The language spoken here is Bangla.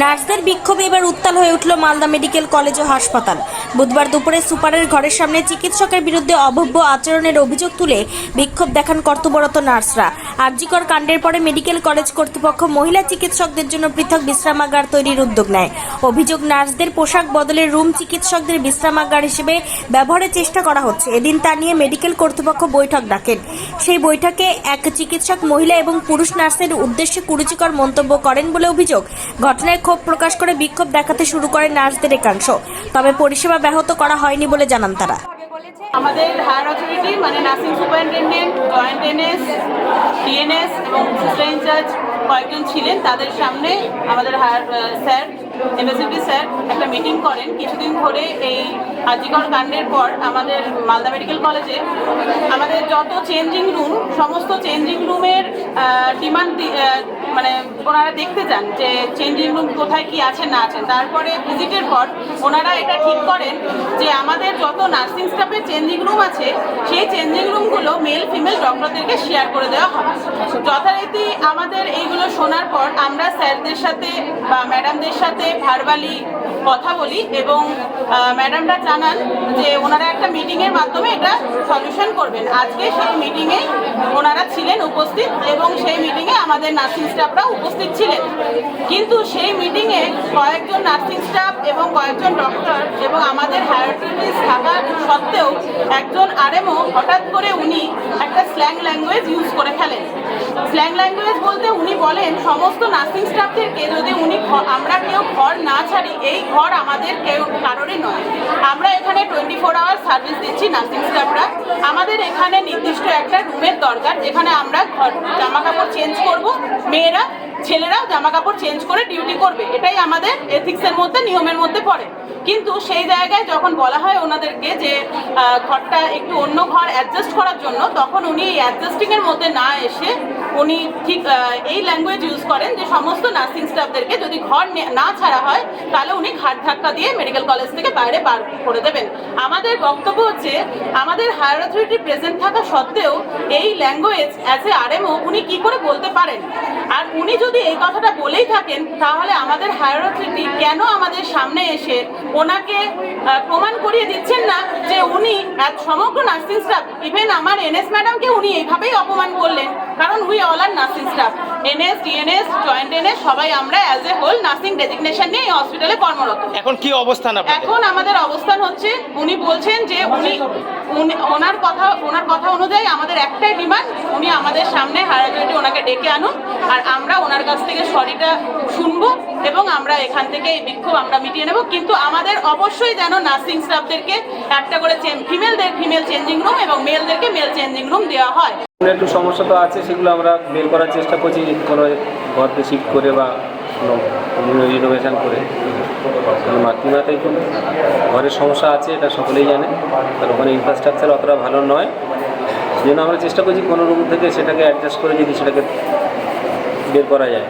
নার্সদের বিক্ষোভে এবার উত্তাল হয়ে উঠল মালদা মেডিকেল কলেজ ও হাসপাতাল। বুধবার দুপুরে সুপারের ঘরের সামনে চিকিৎসকের বিরুদ্ধে অভব্য আচরণের অভিযোগ তুলে বিক্ষোভ দেখান কর্তব্যরত নার্সরা। আরজিকর কাণ্ডের পরে মেডিকেল কলেজ কর্তৃপক্ষ মহিলা চিকিৎসকদের জন্য পৃথক বিশ্রামাগার তৈরির উদ্যোগ নেয়। অভিযোগ, নার্সদের পোশাক বদলের রুম চিকিৎসকদের বিশ্রামাগার হিসেবে ব্যবহারের চেষ্টা করা হচ্ছে। এদিন তা নিয়ে মেডিকেল কর্তৃপক্ষ বৈঠক ডাকেন। সেই বৈঠকে এক চিকিৎসক মহিলা এবং পুরুষ নার্সের উদ্দেশ্যে কুরুচিকর মন্তব্য করেন বলে অভিযোগ। ঘটনায় ক্ষোভ প্রকাশ করে বিক্ষোভ দেখাতে শুরু করে নার্সদের একাংশ। তবে পরিষেবা ব্যাহত করা হয়নি বলে জানান তারা। আমাদের হায়ার অথরিটি মানে nursing superintendent, joint NS, DNS এবং সিস্টার ইনচার্জ কয়েকজন ছিলেন। তাদের সামনে আমাদের হায়ার স্যার, এমএসএফডি স্যার একটা মিটিং করেন। কিছুদিন ধরে এই আরজিকর কাণ্ডের পর আমাদের মালদা মেডিকেল কলেজে আমাদের যত চেঞ্জিং রুম, সমস্ত চেঞ্জিং রুমের ডিমান্ড মানে ওনারা দেখতে চান যে চেঞ্জিং রুম কোথায় কি আছেন না আছেন। তারপরে ভিজিটের পর ওনারা এটা ঠিক করেন যে আমাদের যত নার্সিং স্টাফের চেঞ্জিং রুম আছে সেই চেঞ্জিং রুমগুলো মেল ফিমেল ডক্টরদেরকে শেয়ার করে দেওয়া হবে। যথারীতি আমাদের এইগুলো শোনার পর আমরা স্যারদের সাথে বা ম্যাডামদের সাথে ভার্বালি কথা বলি এবং ম্যাডামরা জানান যে ওনারা একটা মিটিংয়ের মাধ্যমে এটা সলিউশন করবেন। আজকে সেই মিটিংয়ে ওনারা ছিলেন উপস্থিত এবং সেই মিটিংয়ে আমাদের নার্সিং স্টাফরাও উপস্থিত ছিলেন। কিন্তু সেই মিটিংয়ে কয়েকজন নার্সিং স্টাফ এবং কয়েকজন ডক্টর এবং আমাদের হায়ার অথরিটিস থাকা সত্ত্বেও একজন আরএমও হঠাৎ করে উনি একটা স্ল্যাং ল্যাঙ্গুয়েজ ইউজ করে ফেলেন। স্ল্যাং ল্যাঙ্গুয়েজ বলতে উনি বলেন সমস্ত নার্সিং স্টাফদেরকে যদি আমরা কেউ ঘর না ছাড়ি, এই ঘর আমাদের কেউ কারোরই নয়। আমরা এখানে 24 আওয়ার সার্ভিস দিচ্ছি নার্সিং স্টাফরা। আমাদের এখানে নির্দিষ্ট একটা রুমের দরকার যেখানে আমরা জামা কাপড় চেঞ্জ করব, মেয়েরা ছেলেরাও জামা কাপড় চেঞ্জ করে ডিউটি করবে। এটাই আমাদের এথিক্সের মধ্যে, নিয়মের মধ্যে পড়ে। কিন্তু সেই জায়গায় যখন বলা হয় ওনাদেরকে যে ঘরটা একটু অন্য ঘর অ্যাডজাস্ট করার জন্য, তখন উনি এই অ্যাডজাস্টিংয়ের মধ্যে না এসে উনি ঠিক এই ল্যাঙ্গুয়েজ ইউজ করেন যে সমস্ত নার্সিং স্টাফদেরকে যদি ঘর না ছাড়া হয় তাহলে উনি ঘাট ধাক্কা দিয়ে মেডিকেল কলেজ থেকে বাইরে বার করে দেবেন। আমাদের বক্তব্য হচ্ছে আমাদের হায়ার অথরিটি প্রেজেন্ট থাকা সত্ত্বেও এই ল্যাঙ্গুয়েজ অ্যাজ এ আরএমও উনি কি করে বলতে পারেন? আর উনি যদি এই কথাটা বলেই থাকেন তাহলে আমাদের হায়ার অথরিটি কেন আমাদের সামনে এসে ওনাকে প্রমাণ করিয়ে দিচ্ছেন না যে উনি সমগ্র নার্সিং স্টাফ, ইভেন আমার এনএস ম্যাডামকে উনি এইভাবেই অপমান করলেন। কারণ we all are nursing staff, NS, DNS, joint NS সবাই আমরা as a whole nursing designation নিয়ে এই হসপিটালে কর্মরত। এখন কি অবস্থান আপনাদের? এখন আমাদের অবস্থান হচ্ছে উনি বলছেন যে ওনার কথা অনুযায়ী আমাদের একটাই ডিমান্ড, উনি আমাদের সামনে হায়ার অথরিটি ওনাকে ডেকে আনুন আর আমরা ওনার কাছ থেকে সরিটা শুনবো এবং আমরা এখান থেকে এই বিক্ষোভ আমরা মিটিয়ে নেব। কিন্তু আমাদের অবশ্যই যেন নার্সিং স্টাফদেরকে একটা করে ফিমেলদের ফিমেল চেঞ্জিং রুম এবং মেলদেরকে মেল চেঞ্জিং রুম দেওয়া হয়। একটু সমস্যা তো আছে, সেগুলো আমরা বের করার চেষ্টা করছি, কোনো ঘরকে শিফট করে বা রিনোভেশন করে। মাতৃমাতে একটু ঘরের সমস্যা আছে, এটা সকলেই জানে, আর ওখানে ইনফ্রাস্ট্রাকচার অতটা ভালো নয়। সেই জন্য আমরা চেষ্টা করছি কোনো রুম থেকে সেটাকে অ্যাডজাস্ট করে যদি সেটাকে বের করা যায়।